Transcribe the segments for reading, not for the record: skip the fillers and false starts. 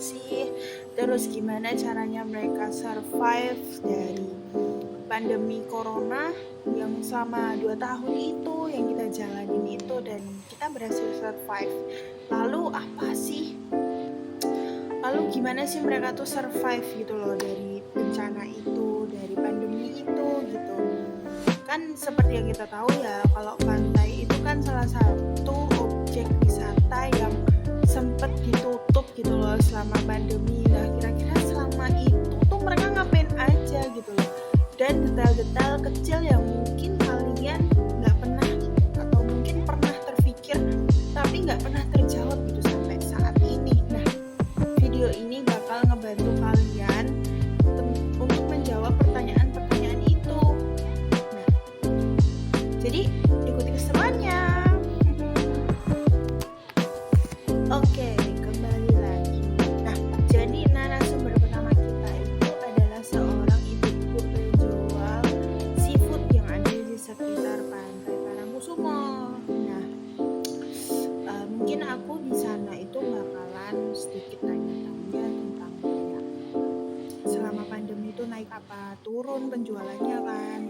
sih? Terus gimana caranya mereka survive dari pandemi corona yang selama 2 tahun itu yang kita jalanin itu dan kita berhasil survive. Lalu gimana sih mereka tuh survive gitu loh dari bencana itu, dari pandemi itu gitu. Kan seperti yang kita tahu ya, kalau pantai itu kan salah satu objek wisata yang sempet ditutup gitu loh selama pandemi. Nah, kira-kira selama itu tuh mereka ngapain aja gitu loh. Dan detail-detail kecil yang mungkin kalian nggak pernah atau mungkin pernah terpikir tapi nggak pernah terjawab gitu sampai saat ini. Nah, video ini bakal ngebantu kalian untuk menjawab pertanyaan-pertanyaan itu. Nah, jadi ikuti keseruannya. Oke, kembali lagi. Nah, jadi narasumber pertama kita itu adalah seorang ibu-ibu penjual seafood yang ada di sekitar pantai Parangkusumo. Nah, mungkin aku di sana itu bakalan sedikit tanya-tanya tentang kayak selama pandemi itu naik apa turun penjualannya kan,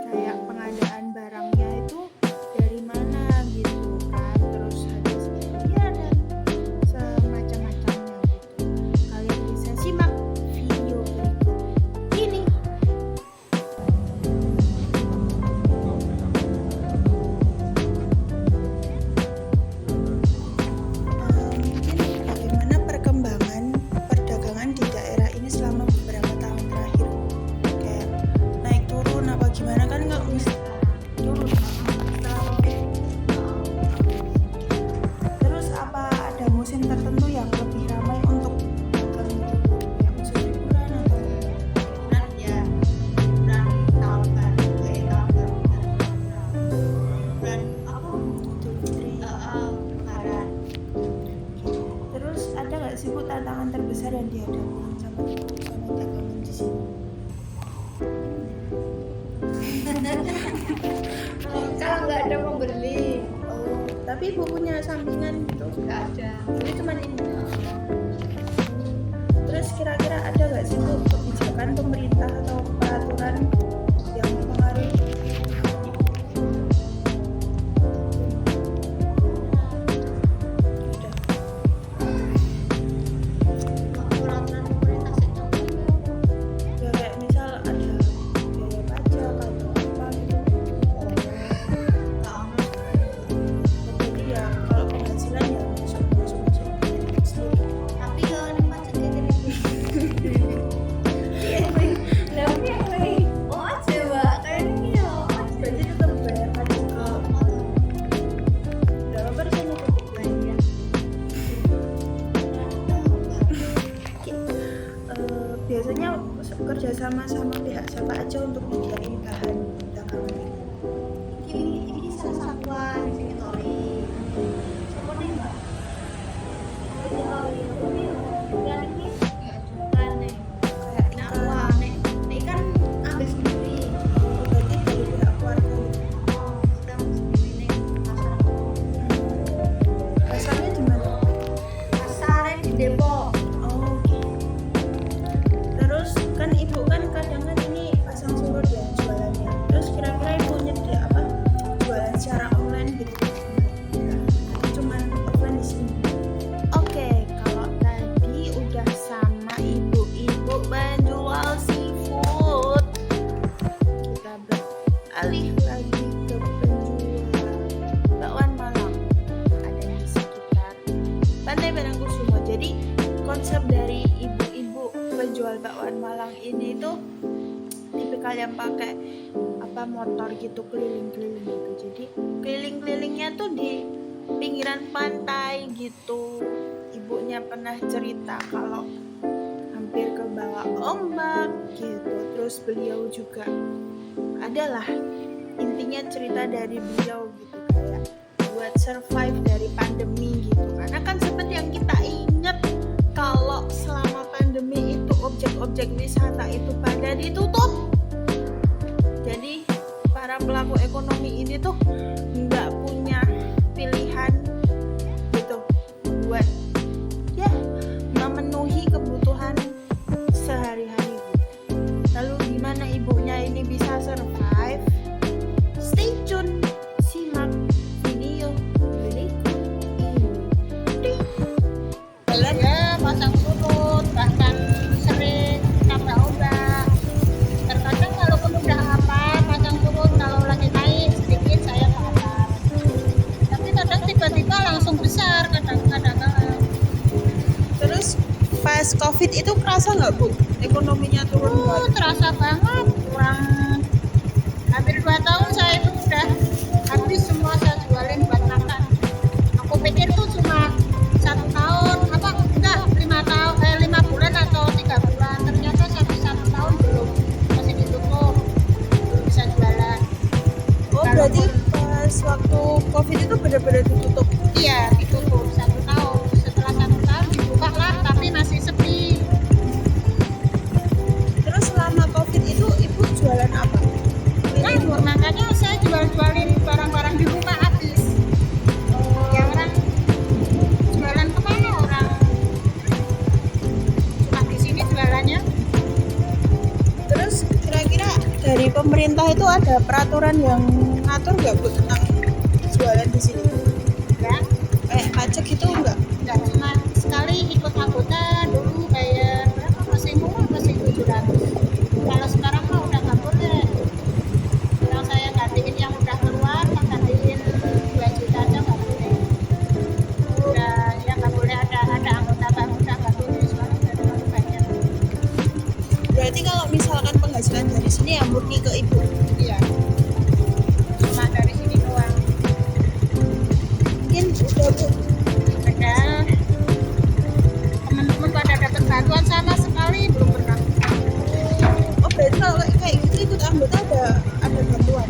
kayak pengadaan barangnya itu dari mana gitu kan, terus habis itu ya dan semacam-macamnya gitu. Kalian bisa simak video berikut ini. Mungkin bagaimana perkembangan perdagangan di daerah ini selama beberapa tahun terakhir, kayak naik turun apa gimana kan nggak mesti turun setelah COVID. Terus apa ada musim tertentu yang lebih ramai untuk dagang gitu, kayak musim liburan atau Bulan ya, bulan tahun baru, tahun baru, bulan apa? Idul Fitri? Lebaran. Terus ada nggak sih Bu tantangan terbesar yang dihadapi sama ibu sama dagangan di sini? Kalau nggak ada pembeli, Oh, tapi Ibu punya sampingan gitu? nggak ada. Jadi cuma ini. Terus kira-kira ada nggak sih Bu kebijakan pemerintah atau peraturan yang mempengaruhi? Udah. Peraturan pemerintah sih Ya kayak misal ada biaya pajak atau apa gitu. nggak ono. Jadi ya kalau penghasilan ya masuk sendiri. Tapi ya ini pajaknya gini. Oh aja mbak, kayak ini ya. Berarti tetap bayar pajak ke berapa persen itu? Biasanya kerja sama pihak siapa aja untuk menyediakan bahan dagangan ini? Ini salah satuan di sini Tori. Siapa nih mbak? Ini Tori. Dan ini bukan nih. Kayak Nah, ikan, wah, nih kan ambil sendiri. berarti dari pihak keluarga gitu. Oh, kita sendiri nih pasar. Pasarnya di mana? Pasarnya di Depok. Oh, oke. Terus kan ibu kan kadang kan ini pasang surut ya jualannya. Terus kira-kira ibu nyedia apa? Jualan secara online gitu? Cuman offline di sini. Oke, kalau tadi udah sama ibu-ibu penjual seafood, kita beralih lagi ke penjual bakwan Malang ada di sekitar Pantai Parangkusumo. Jadi konsep dari ibu-ibu penjual bakwan Malang ini tuh tipikal yang pakai apa motor gitu keliling-keliling gitu. Jadi keliling-kelilingnya tuh di pinggiran pantai gitu. Ibunya pernah cerita kalau hampir ke bawah ombak gitu. Terus beliau juga adalah intinya cerita dari beliau gitu kayak buat survive dari pandemi gitu. Karena kan seperti yang kita ingat kalau selama pandemi itu objek-objek wisata itu pada ditutup. Jadi para pelaku ekonomi ini tuh nggak punya pilihan gitu buat ya memenuhi kebutuhan sehari-hari. Lalu gimana ibunya ini bisa survive? Stay tune, simak video berikut ini. Ya, pasang surut, bahkan sering tambah ombak. Terkadang walaupun udah apa, pasang surut kalau lagi naik sedikit saya ke atas. Tapi kadang tiba-tiba langsung besar, kadang-kadang. Terus pas COVID itu kerasa nggak Bu? Ekonominya turun banget. Terasa banget, kurang hampir 2 tahun saya itu udah habis semua saya jualin buat makan. Aku pikir tuh cuma 1 tahun, apa enggak 5 tahun, 5 bulan atau 3 bulan. Ternyata satu tahun belum, masih ditutup, belum bisa jualan. Oh berarti pas waktu COVID itu benar-benar ditutup. Iya, ditutup 1 tahun. Setelah 1 tahun dibuka lah, tapi masih sepi. Terus selama COVID itu Ibu jualan apa? Nganggur, makanya saya jualin barang-barang di rumah habis. Ya orang jualan kemana orang? Cuma di sini jualannya. Terus kira-kira dari pemerintah itu ada peraturan yang ngatur nggak Bu tentang jualan di sini? Enggak, Pajak itu enggak? cuma sekali ikut anggota dulu bayar berapa, masih murah, masih 700. Kalau sekarang mah udah nggak boleh. Kalau saya gantiin yang udah keluar, tak gantiin 2 juta aja nggak boleh. Udah ya nggak boleh ada anggota baru udah nggak boleh soalnya udah terlalu banyak. Berarti kalau misalkan penghasilan dari sini ya murni ke Ibu. Iya. Cuma dari sini doang. Mungkin udah Bu. Padahal teman-teman pada dapat bantuan sama sekali belum pernah. Oh berarti kalau kayak gitu ikut anggota ada bantuan.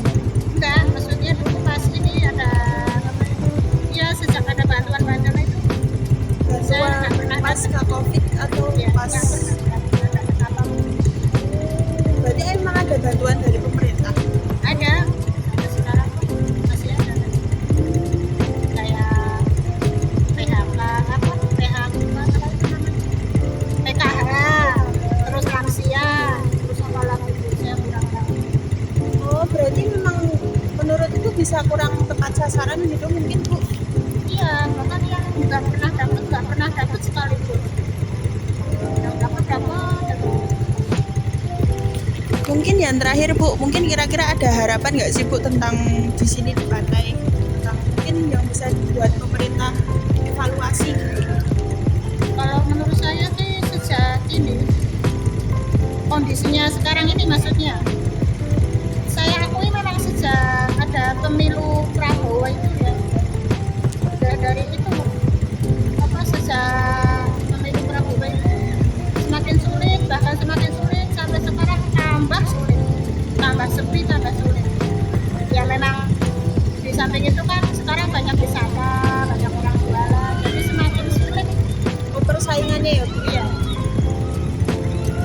Enggak, maksudnya dulu pas ini ada ya sejak ada bantuan-bantuan itu saya nggak Bantuan pernah pasca COVID atau ya, pas? nggak pernah dapat apa-apa. Berarti emang ada bantuan dari pemerintah. Ada sampai sekarang tuh masih ada kayak PHK apa PKH, terus lansia, terus apa lagi tuh saya kurang tahu. Oh berarti memang menurut itu bisa kurang tepat sasaran gitu mungkin Bu. Iya, bahkan yang nggak pernah dapat sekalipun. Yang dapat. Mungkin yang terakhir Bu, mungkin kira-kira ada harapan nggak sih Bu tentang di sini di pantai, tentang mungkin yang bisa dibuat pemerintah evaluasi gitu. Kalau menurut saya sih sejak ini kondisinya sekarang ini, maksudnya saya akui memang sejak ada pemilu Prabowo itu ya, dari itu apa, sejak pemilu Prabowo itu semakin sulit, bahkan semakin sulit sampai sekarang tambah sulit, tambah sepi, tambah sulit. Ya memang di samping itu kan sekarang banyak wisata, banyak orang jualan, jadi semakin sulit. Oh, persaingannya ya Bu. Iya.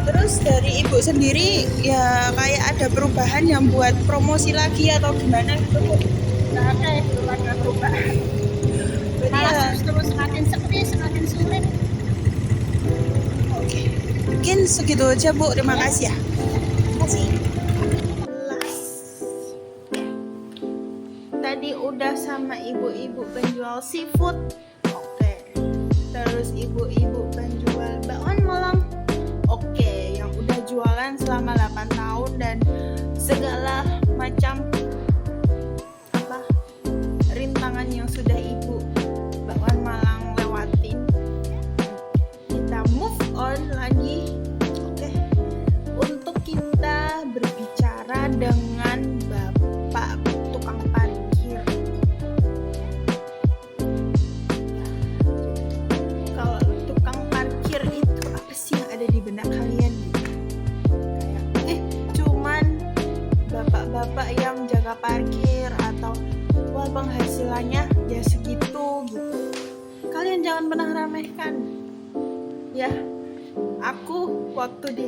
Terus dari Ibu sendiri ya kayak ada perubahan yang buat promosi lagi atau gimana gitu Bu? Nggak ada ya, belum ada perubahan. Berarti Malah ya, justru semakin sepi, semakin sulit. oke. Mungkin segitu aja Bu, terima kasih ya. Terima kasih. Tadi udah sama ibu-ibu penjual seafood. Oke. Terus ibu-ibu penjual bakwan Malang. Oke, yang udah jualan selama 8 tahun dan segala macam apa rintangan yang sudah Ibu bakwan Malang lewatin. Kita move on lagi. Oke. Untuk kita berbicara dengan Bapak tukang parkir. Kalau tukang parkir itu apa sih yang ada di benak kalian gitu? Kayak cuman bapak-bapak yang jaga parkir atau wah penghasilannya ya segitu gitu. Kalian jangan pernah remehkan. Ya, aku waktu di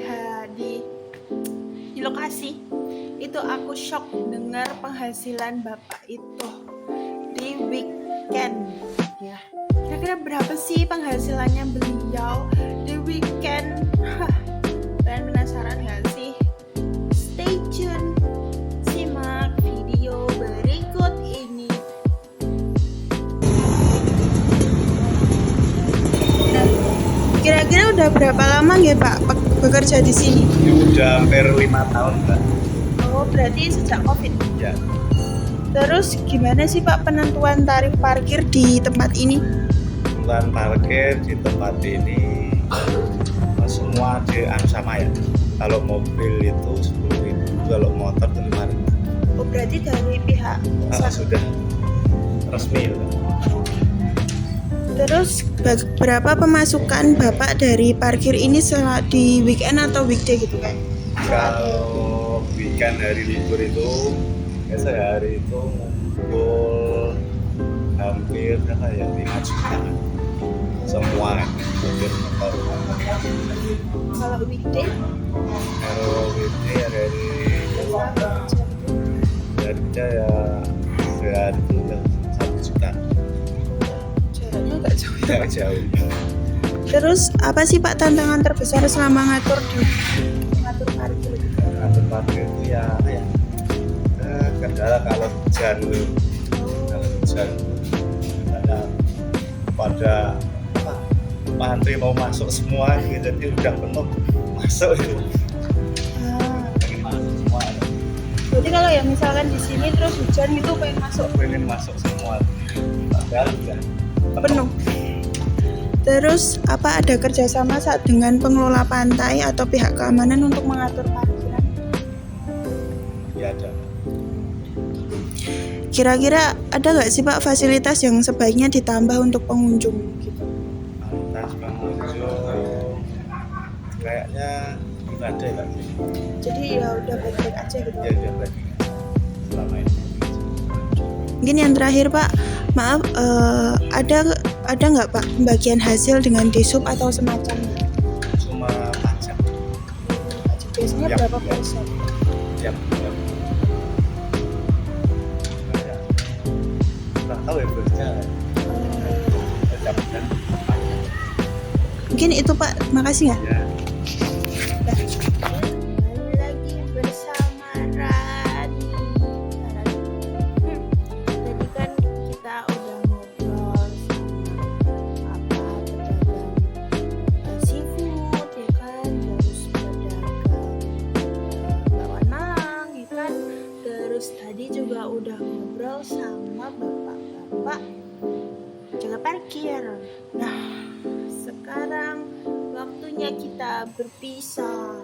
lokasi itu aku shock dengar penghasilan bapak itu di weekend ya. Kira-kira berapa sih penghasilannya beliau di weekend. Kalian penasaran nggak sih? Stay tune, simak video berikut ini. Nah, kira-kira udah berapa lama ya Pak bekerja di sini? Udah hampir 5 tahun, Mbak. Oh, berarti sejak COVID. Ya, Terus gimana sih Pak penentuan tarif parkir di tempat ini? kebutuhan parkir di tempat ini semua sama ya. Kalau mobil itu 10.000, kalau motor itu 5.000. Oh, berarti dari pihak Sudah resmi. Terus berapa pemasukan Bapak dari parkir ini di weekend atau weekday gitu kan? Kalau weekend hari libur itu sehari itu ngumpul hampir ya 5 juta semua mobil motor. Kalau weekday? Kalau weekday ya dari ya sehari itu udah 1 juta. Jaraknya nggak jauh. Nggak jauh. Terus apa sih Pak tantangan terbesar selama ngatur parkir? Ngatur parkir itu ya kendala kalau hujan ada pada antri mau masuk semua gitu, jadi udah penuh masuk itu. Pengen masuk semua. Berarti kalau ya misalkan di sini terus hujan gitu Pengen masuk semua. Padahal udah penuh. Terus apa ada kerjasama saat dengan pengelola pantai atau pihak keamanan untuk mengatur parkiran? Ya ada. Kira-kira ada nggak sih Pak fasilitas yang sebaiknya ditambah untuk pengunjung gitu? Atas pengunjung kayaknya nggak ada ya. Jadi ya udah baik-baik aja gitu. Ya udah baik selama ini. Mungkin yang terakhir Pak, maaf ada nggak Pak pembagian hasil dengan disub atau semacamnya? Cuma pajak. Biasanya Ya, berapa ya. persen? Ya. Nggak tahu ya bosnya. Mudah-mudahan pajak. Mungkin itu Pak, makasih ya. Ya. Kembali lagi bersama Rani. Tadi kan kita udah ngobrol sama pedagang seafood ya kan, terus pedagang bakwan Malang ya kan, terus tadi juga udah ngobrol sama bapak-bapak jaga parkir. Nah, sekarang waktunya kita berpisah.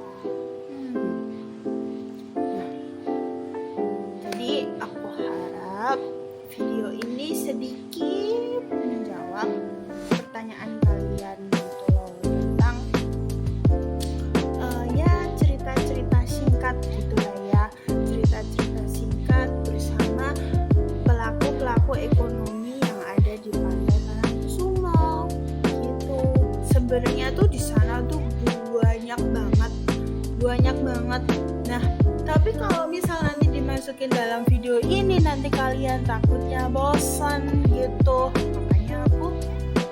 Jadi aku harap video ini sedikit menjawab pertanyaan kalian gitu loh, tentang ya cerita-cerita singkat gitu lah ya, cerita-cerita singkat bersama pelaku-pelaku ekonomi yang ada di Pantai Parangkusumo gitu. Sebenarnya tuh di sana tuh banyak banget. Nah, tapi kalau misal nanti dimasukin dalam video ini nanti kalian takutnya bosan gitu. Makanya aku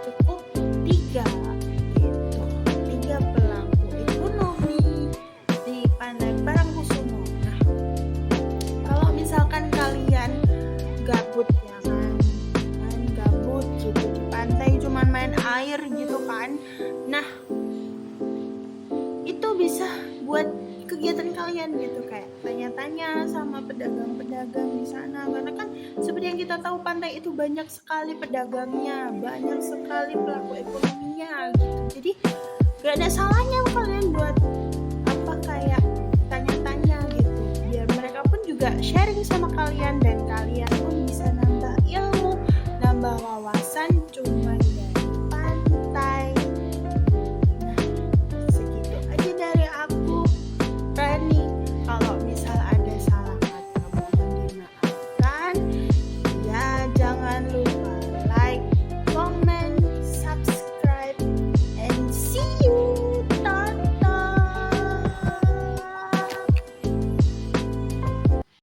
cukup 3 gitu. 3 pelaku ekonomi di Pantai Parangkusumo. Nah, kalau misalkan kalian gabut ya kan, main gabut gitu di pantai cuman main air gitu kan. Nah, itu bisa buat kegiatan kalian gitu, kayak tanya-tanya sama pedagang-pedagang di sana, karena kan seperti yang kita tahu pantai itu banyak sekali pedagangnya, banyak sekali pelaku ekonominya gitu. Jadi gak ada salahnya kalian buat kayak tanya-tanya gitu, biar mereka pun juga sharing sama kalian dan kalian pun bisa nambah ilmu, nambah wawasan